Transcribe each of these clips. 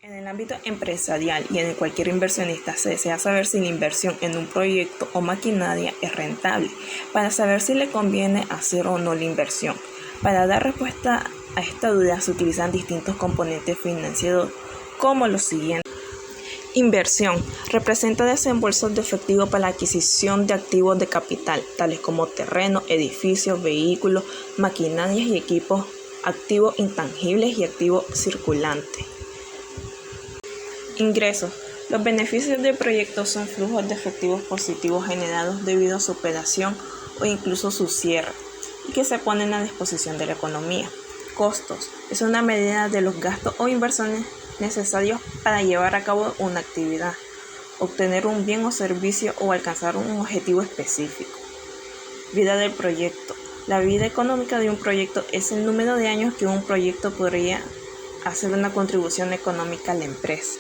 En el ámbito empresarial y en cualquier inversionista se desea saber si la inversión en un proyecto o maquinaria es rentable, para saber si le conviene hacer o no la inversión. Para dar respuesta a esta duda se utilizan distintos componentes financieros como los siguientes. Inversión representa desembolsos de efectivo para la adquisición de activos de capital, tales como terrenos, edificios, vehículos, maquinarias y equipos, activos intangibles y activos circulantes. Ingresos. Los beneficios del proyecto son flujos de efectivos positivos generados debido a su operación o incluso su cierre y que se ponen a disposición de la economía. Costos. Es una medida de los gastos o inversiones necesarios para llevar a cabo una actividad, obtener un bien o servicio o alcanzar un objetivo específico. Vida del proyecto. La vida económica de un proyecto es el número de años que un proyecto podría hacer una contribución económica a la empresa.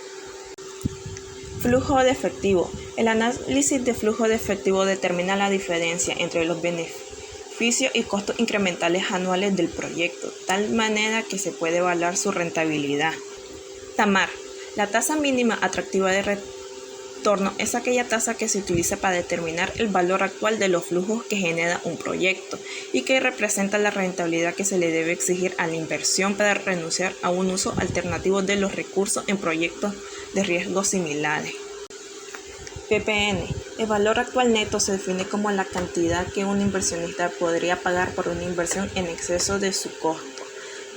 Flujo de efectivo. El análisis de flujo de efectivo determina la diferencia entre los beneficios y costos incrementales anuales del proyecto, de tal manera que se puede evaluar su rentabilidad. TAMAR. La tasa mínima atractiva de retorno es aquella tasa que se utiliza para determinar el valor actual de los flujos que genera un proyecto y que representa la rentabilidad que se le debe exigir a la inversión para renunciar a un uso alternativo de los recursos en proyectos de riesgos similares. PPN. El valor actual neto se define como la cantidad que un inversionista podría pagar por una inversión en exceso de su costo,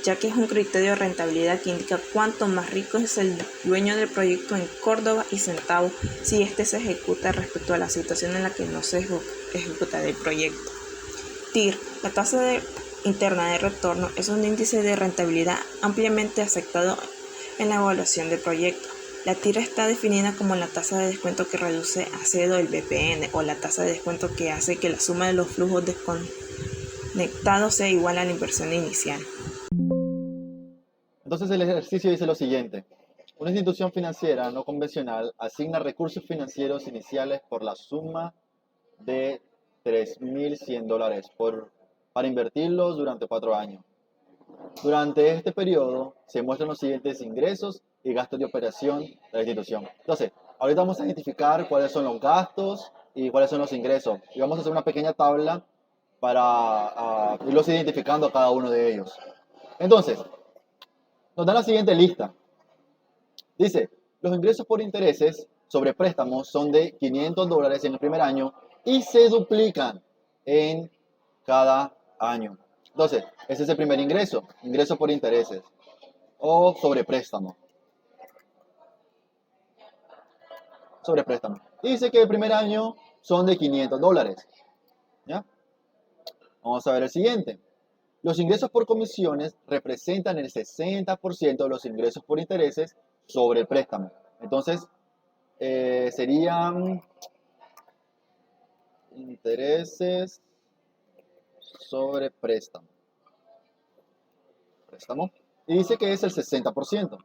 ya que es un criterio de rentabilidad que indica cuánto más rico es el dueño del proyecto en Córdoba y centavos si éste se ejecuta respecto a la situación en la que no se ejecuta el proyecto. TIR, la tasa interna de retorno, es un índice de rentabilidad ampliamente aceptado en la evaluación de proyectos. La TIR está definida como la tasa de descuento que reduce a cero el BPN o la tasa de descuento que hace que la suma de los flujos desconectados sea igual a la inversión inicial. Entonces el ejercicio dice lo siguiente. Una institución financiera no convencional asigna recursos financieros iniciales por la suma de $3.100 para invertirlos durante 4 años. Durante este periodo se muestran los siguientes ingresos y gastos de operación de la institución. Entonces, ahorita vamos a identificar cuáles son los gastos y cuáles son los ingresos. Y vamos a hacer una pequeña tabla para irlos identificando cada uno de ellos. Entonces, nos dan la siguiente lista. Dice, los ingresos por intereses sobre préstamos son de $500 en el primer año y se duplican en cada año. Entonces, ese es el primer ingreso por intereses o sobre préstamo. Y dice que el primer año son de $500. ¿Ya? Vamos a ver el siguiente. Los ingresos por comisiones representan el 60% de los ingresos por intereses sobre el préstamo. Entonces, serían intereses sobre préstamo. Y dice que es el 60%.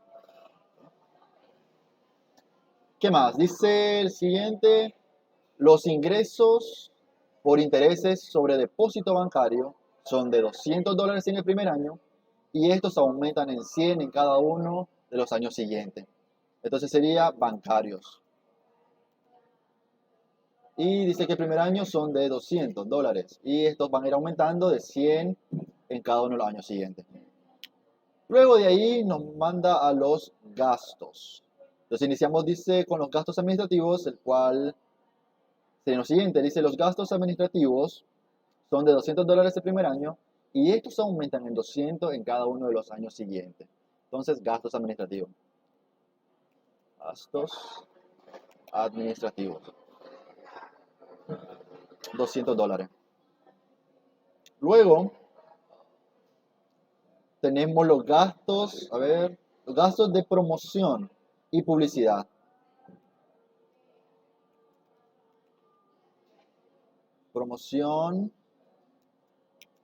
¿Qué más? Dice el siguiente, los ingresos por intereses sobre depósito bancario son de $200 en el primer año y estos aumentan en 100 en cada uno de los años siguientes. Entonces sería bancarios. Y dice que el primer año son de $200 y estos van a ir aumentando de 100 en cada uno de los años siguientes. Luego de ahí nos manda a los gastos. Entonces iniciamos, dice, con los gastos administrativos, el cual sería lo siguiente. Dice, los gastos administrativos son de $200 el primer año y estos aumentan en 200 en cada uno de los años siguientes. Entonces, gastos administrativos. Gastos administrativos. $200. Luego, tenemos los gastos, los gastos de promoción y publicidad. Promoción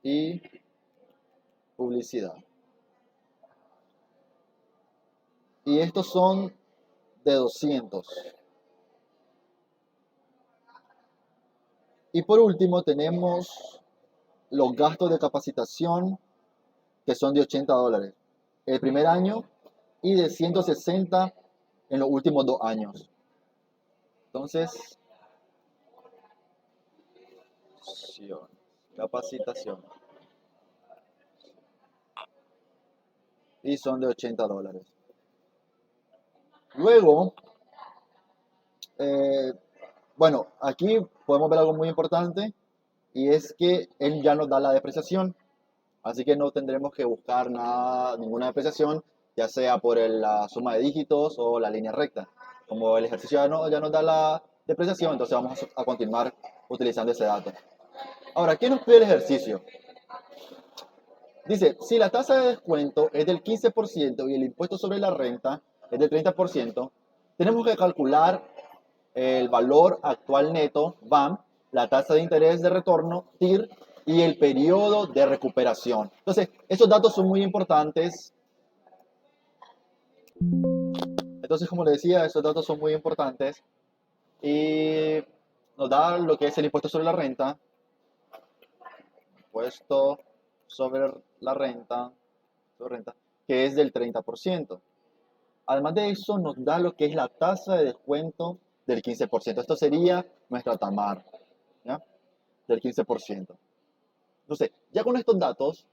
y publicidad. Y estos son de 200. Y por último tenemos los gastos de capacitación que son de $80. El primer año y de 160 en los últimos 2 años. Entonces, capacitación. Y son de $80. Luego, bueno, aquí podemos ver algo muy importante y es que él ya nos da la depreciación. Así que no tendremos que buscar nada, ninguna depreciación, ya sea por la suma de dígitos o la línea recta. Como el ejercicio ya nos da la depreciación, entonces vamos a continuar utilizando ese dato. Ahora, ¿qué nos pide el ejercicio? Dice, si la tasa de descuento es del 15% y el impuesto sobre la renta es del 30%, tenemos que calcular el valor actual neto, VAM, la tasa de interés de retorno, TIR, y el periodo de recuperación. Entonces, estos datos son muy importantes. Entonces, como les decía, estos datos son muy importantes y nos da lo que es el impuesto sobre la renta, impuesto sobre la renta, que es del 30%. Además de eso, nos da lo que es la tasa de descuento del 15%. Esto sería nuestra TAMAR, ¿ya? Del 15%. Entonces, ya con estos datos,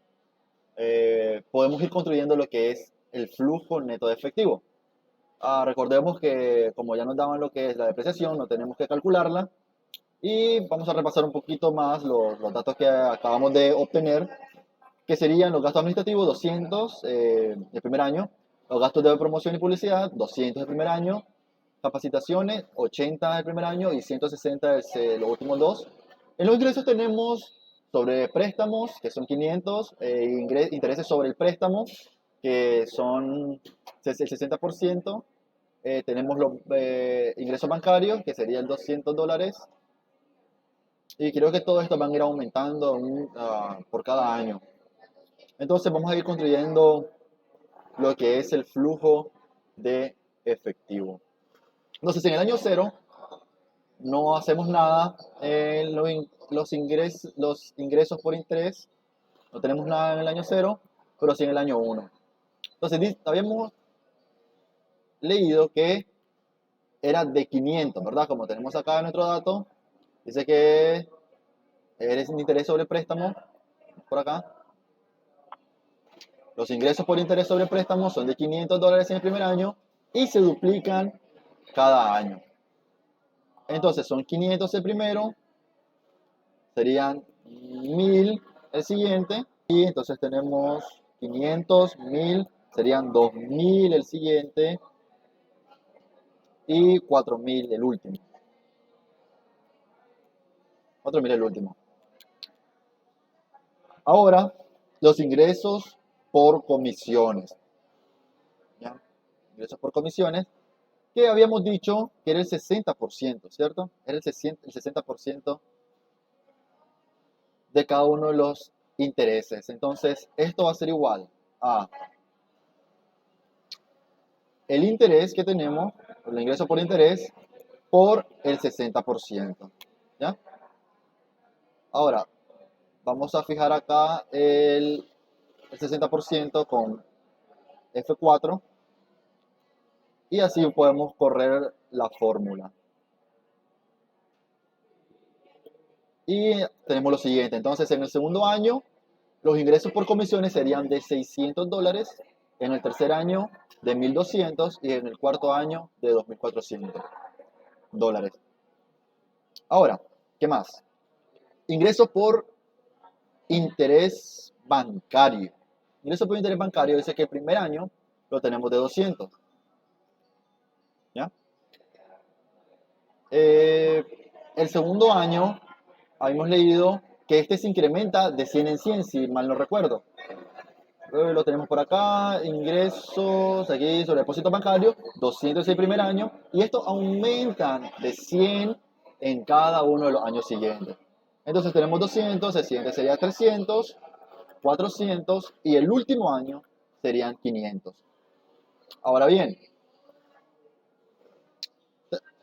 podemos ir construyendo lo que es el flujo neto de efectivo. Recordemos que como ya nos daban lo que es la depreciación, no tenemos que calcularla. Y vamos a repasar un poquito más los datos que acabamos de obtener, que serían los gastos administrativos, 200 el primer año, los gastos de promoción y publicidad, 200 el primer año, capacitaciones, 80 el primer año y 160 los últimos 2. En los ingresos tenemos sobre préstamos, que son 500, intereses sobre el préstamo, que son el 60%. Tenemos los ingresos bancarios, que serían $200. Y creo que todo esto van a ir aumentando por cada año. Entonces vamos a ir construyendo lo que es el flujo de efectivo. Entonces en el año 0 no hacemos nada en los ingresos por interés. No tenemos nada en el año 0, pero sí en el año 1. Entonces habíamos leído que era de 500, ¿verdad? Como tenemos acá en nuestro dato, dice que eres un interés sobre préstamo, por acá. Los ingresos por interés sobre préstamo son de $500 en el primer año y se duplican cada año. Entonces son 500 el primero, serían 1000 el siguiente, y entonces tenemos 500, 1000, serían 2000 el siguiente y 4000 el último. 4000 el último. Ahora, los ingresos por comisiones. ¿Ya? Ingresos por comisiones, que habíamos dicho que era el 60%, ¿cierto? Era el 60% de cada uno de los intereses. Entonces, esto va a ser igual a el interés que tenemos, el ingreso por interés, por el 60%. ¿Ya? Ahora, vamos a fijar acá el 60% con F4 y así podemos correr la fórmula. Y tenemos lo siguiente. Entonces, en el segundo año, los ingresos por comisiones serían de $600, en el tercer año de $1200 y en el cuarto año de $2400. Ahora, ¿qué más? Ingresos por interés bancario. Ingresos por interés bancario dice que el primer año lo tenemos de 200. ¿Ya? El segundo año, habíamos leído que este se incrementa de 100 en 100, si mal no recuerdo. Lo tenemos por acá, ingresos, aquí sobre depósito bancario, 200 el primer año, y estos aumentan de 100 en cada uno de los años siguientes. Entonces tenemos 200, el siguiente sería 300, 400, y el último año serían 500. Ahora bien,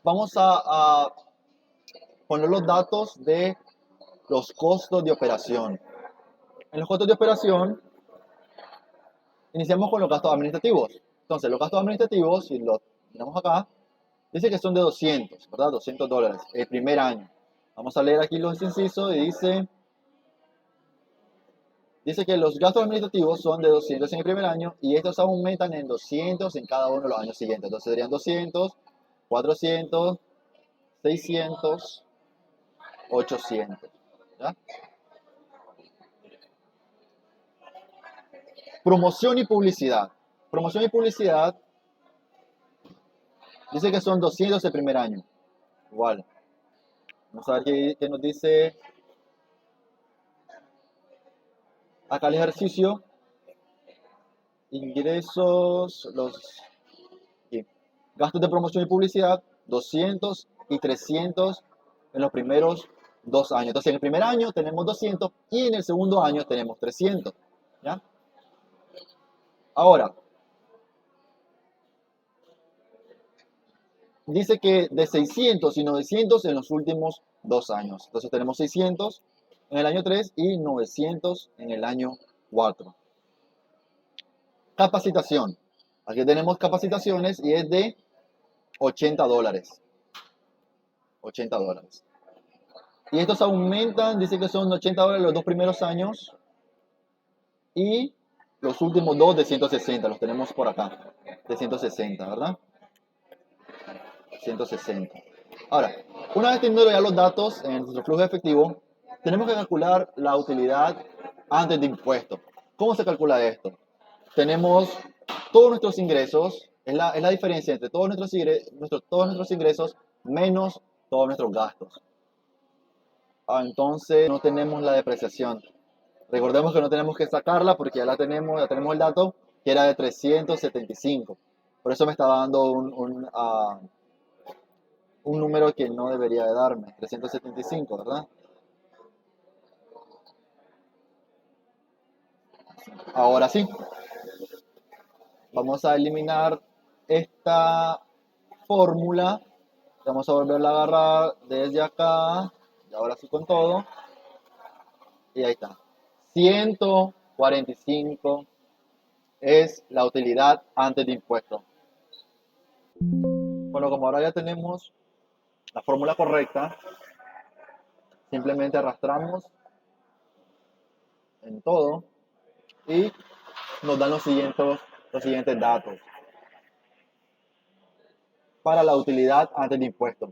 vamos a poner los datos de los costos de operación. En los costos de operación, iniciamos con los gastos administrativos. Entonces, los gastos administrativos, si los miramos acá, dice que son de 200, ¿verdad? $200 el primer año. Vamos a leer aquí los incisos y dice que los gastos administrativos son de 200 en el primer año y estos aumentan en 200 en cada uno de los años siguientes. Entonces serían 200, 400, 600, 800. ¿Ya? Promoción y publicidad. Promoción y publicidad dice que son 200 el primer año. Igual. Vamos a ver qué nos dice acá el ejercicio. Ingresos, aquí. Gastos de promoción y publicidad, 200 y 300 en los primeros 2 años. Entonces, en el primer año tenemos 200 y en el segundo año tenemos 300. ¿Ya? Ahora, dice que de 600 y 900 en los últimos 2 años. Entonces, tenemos 600 en el año 3 y 900 en el año 4. Capacitación. Aquí tenemos capacitaciones y es de $80. $80. Y estos aumentan, dice que son $80 los 2 primeros años y los últimos 2 de 160, los tenemos por acá, de 160, ¿verdad? 160. Ahora, una vez teniendo ya los datos en nuestro flujo de efectivo, tenemos que calcular la utilidad antes de impuestos. ¿Cómo se calcula esto? Tenemos todos nuestros ingresos, es la diferencia entre todos nuestros ingresos menos todos nuestros gastos. Entonces no tenemos la depreciación. Recordemos que no tenemos que sacarla porque ya tenemos el dato que era de 375. Por eso me estaba dando un número que no debería de darme, 375, ¿verdad? Ahora sí, vamos a eliminar esta fórmula. Vamos a volverla a agarrar desde acá, y ahora sí con todo. Y ahí está. 145 es la utilidad antes de impuestos. Bueno, como ahora ya tenemos la fórmula correcta, simplemente arrastramos en todo y nos dan los siguientes datos para la utilidad antes de impuestos.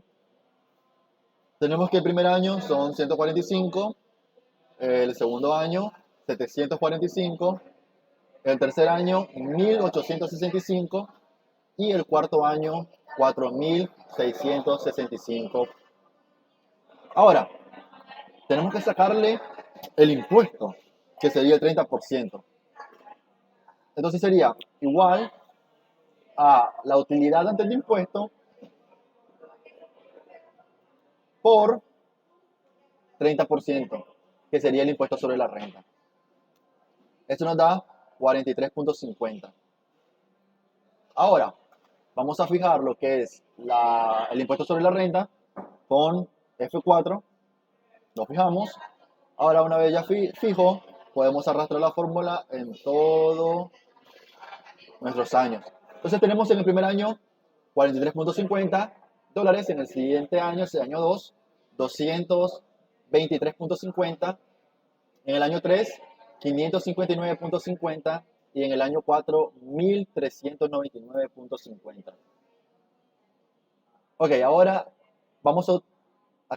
Tenemos que el primer año son 145, el segundo año 745, el tercer año 1865 y el cuarto año 4665. Ahora, tenemos que sacarle el impuesto, que sería el 30%. Entonces sería igual a la utilidad antes de impuesto por 30%, que sería el impuesto sobre la renta. Esto nos da 43.50. Ahora, vamos a fijar lo que es el impuesto sobre la renta con F4. Lo fijamos. Ahora, una vez ya fijo, podemos arrastrar la fórmula en todos nuestros años. Entonces tenemos en el primer año $43.50, en el siguiente año, ese año 2, 223.50, en el año 3, 559.50 y en el año 4, 1.399.50. Ok, ahora vamos a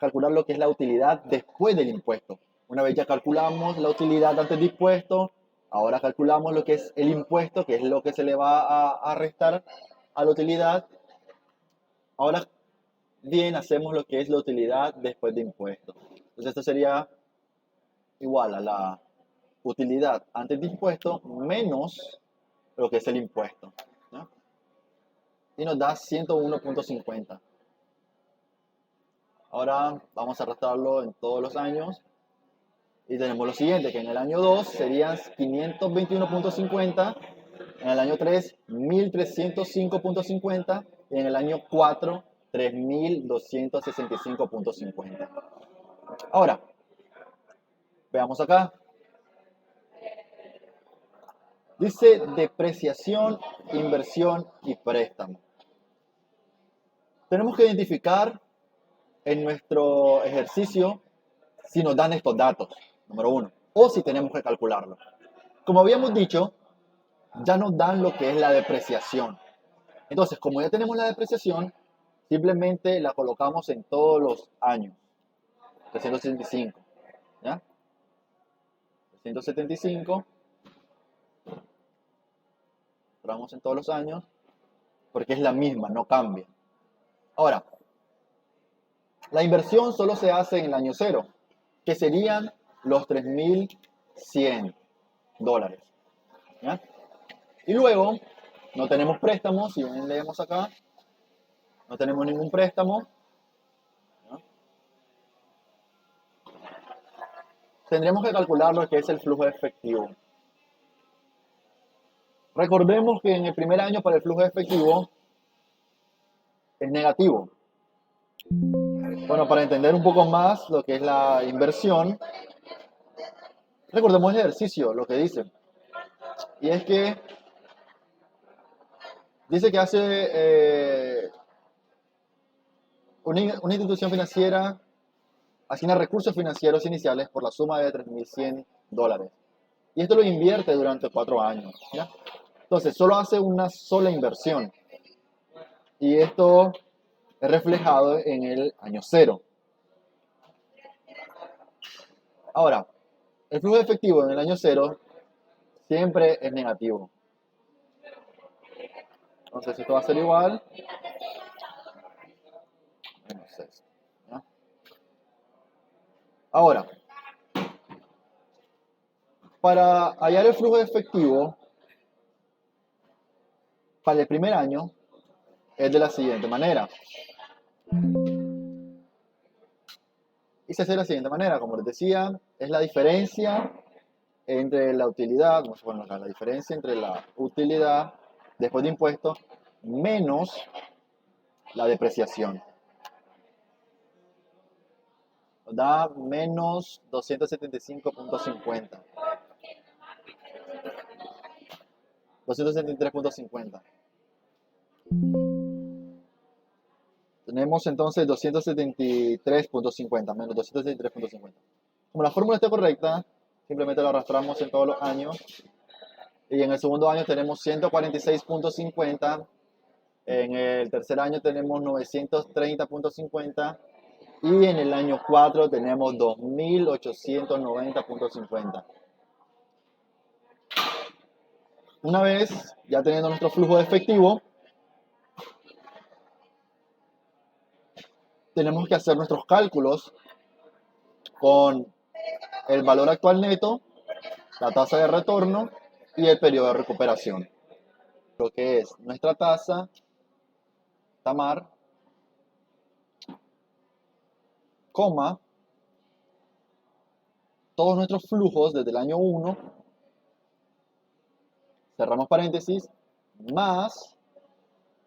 calcular lo que es la utilidad después del impuesto. Una vez ya calculamos la utilidad antes de impuesto, ahora calculamos lo que es el impuesto, que es lo que se le va a restar a la utilidad. Ahora bien, hacemos lo que es la utilidad después de impuesto. Entonces esto sería igual a la utilidad antes de impuesto menos lo que es el impuesto, ¿no? Y nos da 101.50. Ahora vamos a arrastrarlo en todos los años. Y tenemos lo siguiente, que en el año 2 serían 521.50, en el año 3, 1.305.50 y en el año 4, 3.265.50. Ahora, veamos acá. Dice depreciación, inversión y préstamo. Tenemos que identificar en nuestro ejercicio si nos dan estos datos, número uno, o si tenemos que calcularlo. Como habíamos dicho, ya nos dan lo que es la depreciación. Entonces, como ya tenemos la depreciación, simplemente la colocamos en todos los años. 375, ¿ya? 375, trabajamos en todos los años, porque es la misma, no cambia. Ahora, la inversión solo se hace en el año cero, que serían los $3,100. ¿Ya? Y luego, no tenemos préstamos, si bien leemos acá, no tenemos ningún préstamo. ¿Ya? Tendríamos que calcular lo que es el flujo efectivo. Recordemos que en el primer año para el flujo efectivo es negativo. Bueno, para entender un poco más lo que es la inversión, recordemos el ejercicio, lo que dice. Y es que dice que hace una institución financiera asigna recursos financieros iniciales por la suma de $3,100. Y esto lo invierte durante 4 años. ¿Ya? Entonces, solo hace una sola inversión. Y esto es reflejado en el año cero. Ahora, el flujo efectivo en el año cero siempre es negativo. Entonces, esto va a ser igual. Menos esto, ¿ya? Ahora, para hallar el flujo efectivo para el primer año es de la siguiente manera. Y se hace de la siguiente manera, como les decía, es la diferencia entre la utilidad, vamos a poner acá, la diferencia entre la utilidad después de impuestos menos la depreciación. Nos da menos 275.50. 273.50. Tenemos entonces 273.50, menos 273.50. Como la fórmula está correcta, simplemente la arrastramos en todos los años. Y en el segundo año tenemos 146.50. En el tercer año tenemos 930.50. Y en el año 4 tenemos 2.890.50. Una vez ya teniendo nuestro flujo de efectivo, tenemos que hacer nuestros cálculos con el valor actual neto, la tasa de retorno y el periodo de recuperación. Lo que es nuestra tasa, TAMAR, coma, todos nuestros flujos desde el año 1, cerramos paréntesis, más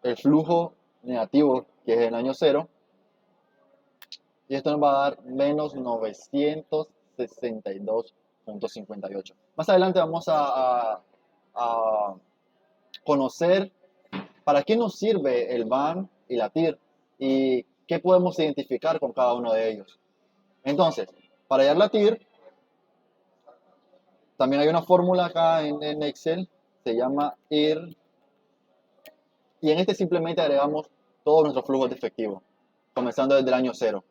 el flujo negativo, que es el año 0, y esto nos va a dar menos 962.58. Más adelante vamos a conocer para qué nos sirve el BAM y la TIR y qué podemos identificar con cada uno de ellos. Entonces, para hallar la TIR, también hay una fórmula acá en Excel, se llama IR, y en este simplemente agregamos todos nuestros flujos de efectivo, comenzando desde el año 0.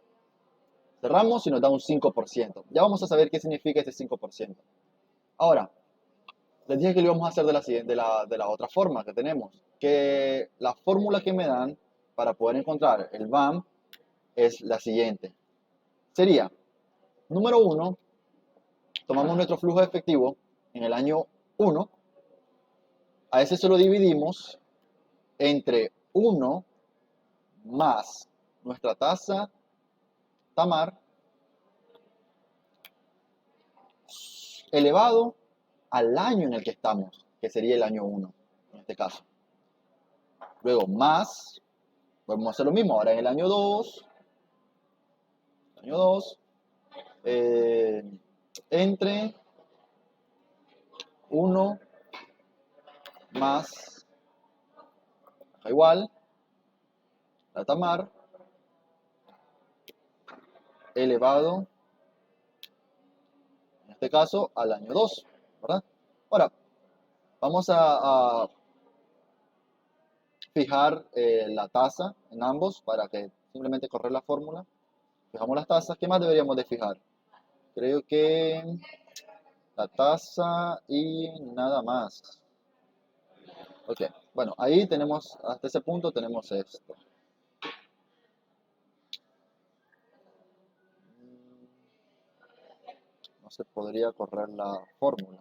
Cerramos y nos da un 5%. Ya vamos a saber qué significa ese 5%. Ahora, les dije que lo íbamos a hacer de la otra forma que tenemos, que la fórmula que me dan para poder encontrar el BAM es la siguiente. Sería, número 1, tomamos nuestro flujo de efectivo en el año 1, a ese se lo dividimos entre 1 más nuestra tasa TAMAR elevado al año en el que estamos, que sería el año 1 en este caso. Luego más, vamos a hacer lo mismo, ahora en el año 2, entre 1 más igual la tamar elevado, en este caso, al año 2, ¿verdad? Ahora, vamos a fijar la tasa en ambos para que simplemente correr la fórmula. Fijamos las tasas. ¿Qué más deberíamos de fijar? Creo que la tasa y nada más. Ok, bueno, ahí tenemos, hasta ese punto tenemos esto. No se podría correr la fórmula.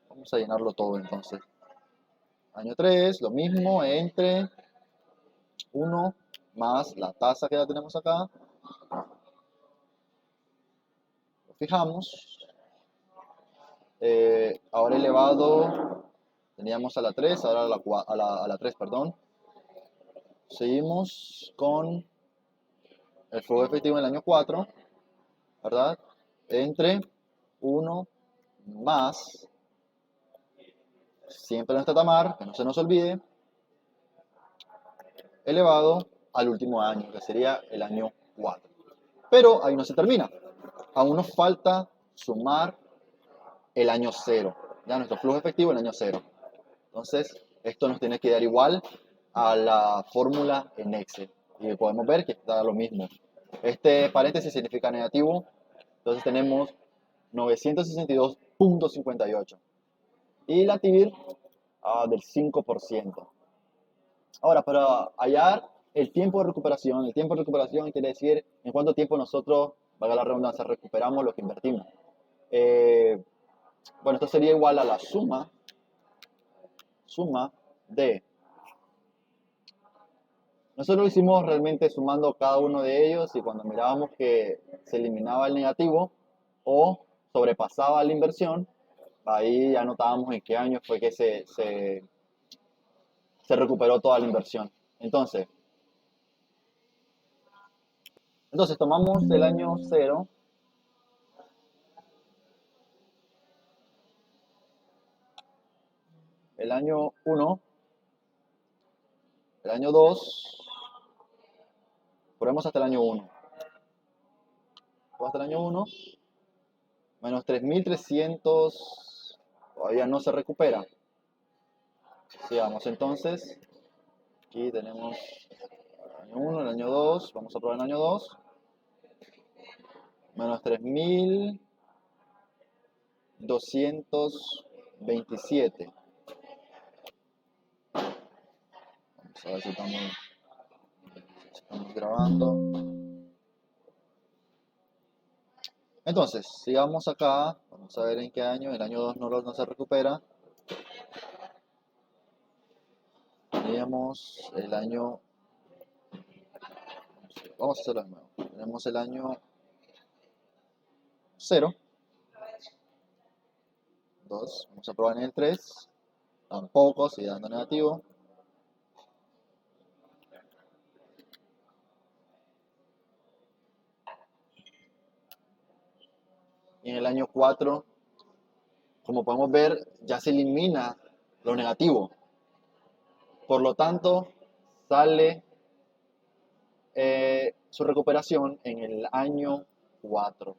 Vamos a llenarlo todo entonces. Año 3, lo mismo entre 1 más la tasa que ya tenemos acá. Lo fijamos. Ahora elevado, teníamos a la 3, ahora a la 3, perdón. Seguimos con el flujo efectivo en el año 4, ¿verdad? Entre 1 más, siempre nuestra tamar, que no se nos olvide, elevado al último año, que sería el año 4. Pero ahí no se termina. Aún nos falta sumar el año 0. Ya nuestro flujo efectivo el año 0. Entonces, esto nos tiene que dar igual a la fórmula en Excel. Y podemos ver que está lo mismo. Este paréntesis significa negativo. Entonces tenemos 962.58. Y la TIR del 5%. Ahora, para hallar el tiempo de recuperación quiere decir en cuánto tiempo nosotros, valga la redundancia, recuperamos lo que invertimos. Bueno, esto sería igual a la suma de... Nosotros lo hicimos realmente sumando cada uno de ellos y cuando mirábamos que se eliminaba el negativo o sobrepasaba la inversión, ahí ya notábamos en qué año fue que se recuperó toda la inversión. Entonces tomamos el año 0, el año 1, el año 2, ponemos hasta el año 1. Hasta el año 1, menos 3.300, todavía no se recupera. Sigamos entonces, aquí tenemos el año 1, el año 2, vamos a probar el año 2, menos 3.227. Vamos a ver si estamos grabando. Entonces, sigamos acá, vamos a ver en qué año, el año 2 no se recupera. Teníamos el año, vamos a hacerlo de nuevo, tenemos el año 0, 2, vamos a probar en el 3, tampoco, sigue dando negativo. Y en el año 4, como podemos ver, ya se elimina lo negativo. Por lo tanto, sale su recuperación en el año 4.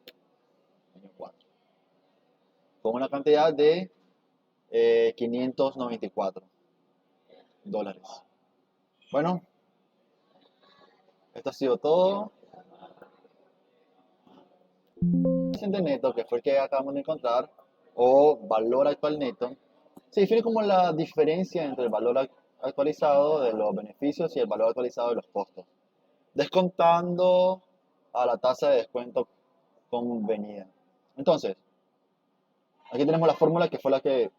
Con una cantidad de $594. Bueno, esto ha sido todo. De neto, que fue el que acabamos de encontrar, o valor actual neto, se define como la diferencia entre el valor actualizado de los beneficios y el valor actualizado de los costos, descontando a la tasa de descuento convenida. Entonces, aquí tenemos la fórmula que fue la que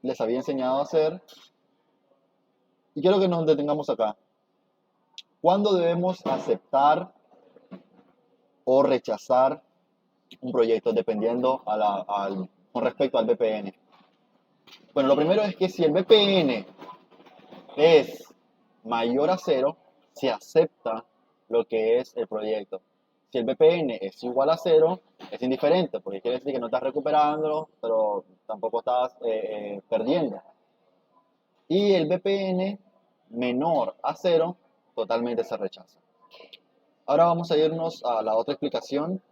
les había enseñado a hacer. Y quiero que nos detengamos acá. ¿Cuándo debemos aceptar o rechazar un proyecto dependiendo con respecto al BPN? Bueno, lo primero es que si el BPN es mayor a 0, se acepta lo que es el proyecto. Si el BPN es igual a 0, es indiferente, porque quiere decir que no estás recuperando, pero tampoco estás perdiendo. Y el BPN menor a 0 totalmente se rechaza. Ahora vamos a irnos a la otra explicación,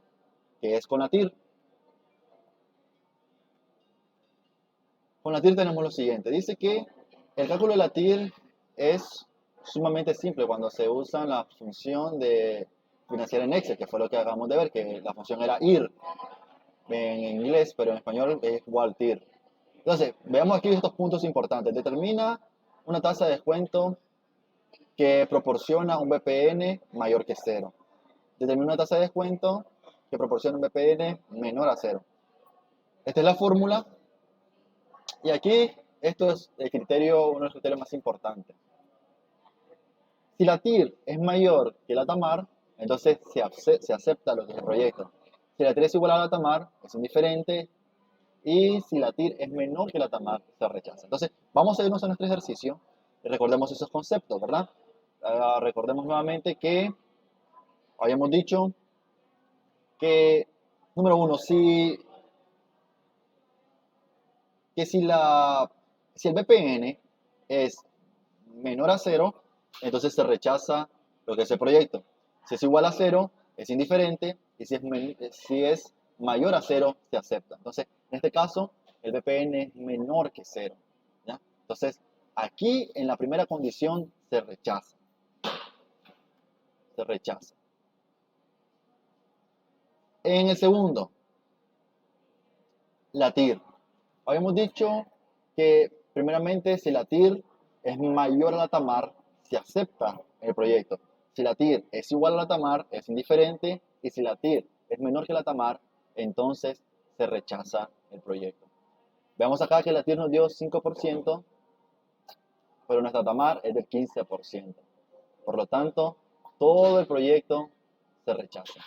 que es con la TIR. Con la TIR tenemos lo siguiente. Dice que el cálculo de la TIR es sumamente simple cuando se usa la función de financiar en Excel, que fue lo que acabamos de ver, que la función era IR en inglés, pero en español es igual TIR. Entonces, veamos aquí estos puntos importantes. Determina una tasa de descuento que proporciona un BPN mayor que 0. Determina una tasa de descuento que proporciona un BPN menor a 0. Esta es la fórmula. Y aquí, esto es el criterio, uno de los criterios más importantes. Si la TIR es mayor que la TAMAR, entonces se acepta lo que es el proyecto. Si la TIR es igual a la TAMAR, es indiferente. Y si la TIR es menor que la TAMAR, se rechaza. Entonces, vamos a irnos a nuestro ejercicio y recordemos esos conceptos, ¿verdad? Recordemos nuevamente que habíamos dicho que, número uno, si el BPN es menor a 0, entonces se rechaza lo que es el proyecto. Si es igual a 0, es indiferente, y si es mayor a 0, se acepta. Entonces, en este caso, el BPN es menor que 0. ¿Ya? Entonces, aquí en la primera condición se rechaza. Se rechaza. En el segundo, la TIR. Habíamos dicho que primeramente si la TIR es mayor a la TAMAR, se acepta el proyecto. Si la TIR es igual a la TAMAR, es indiferente. Y si la TIR es menor que la TAMAR, entonces se rechaza el proyecto. Veamos acá que la TIR nos dio 5%, pero nuestra TAMAR es del 15%. Por lo tanto, todo el proyecto se rechaza.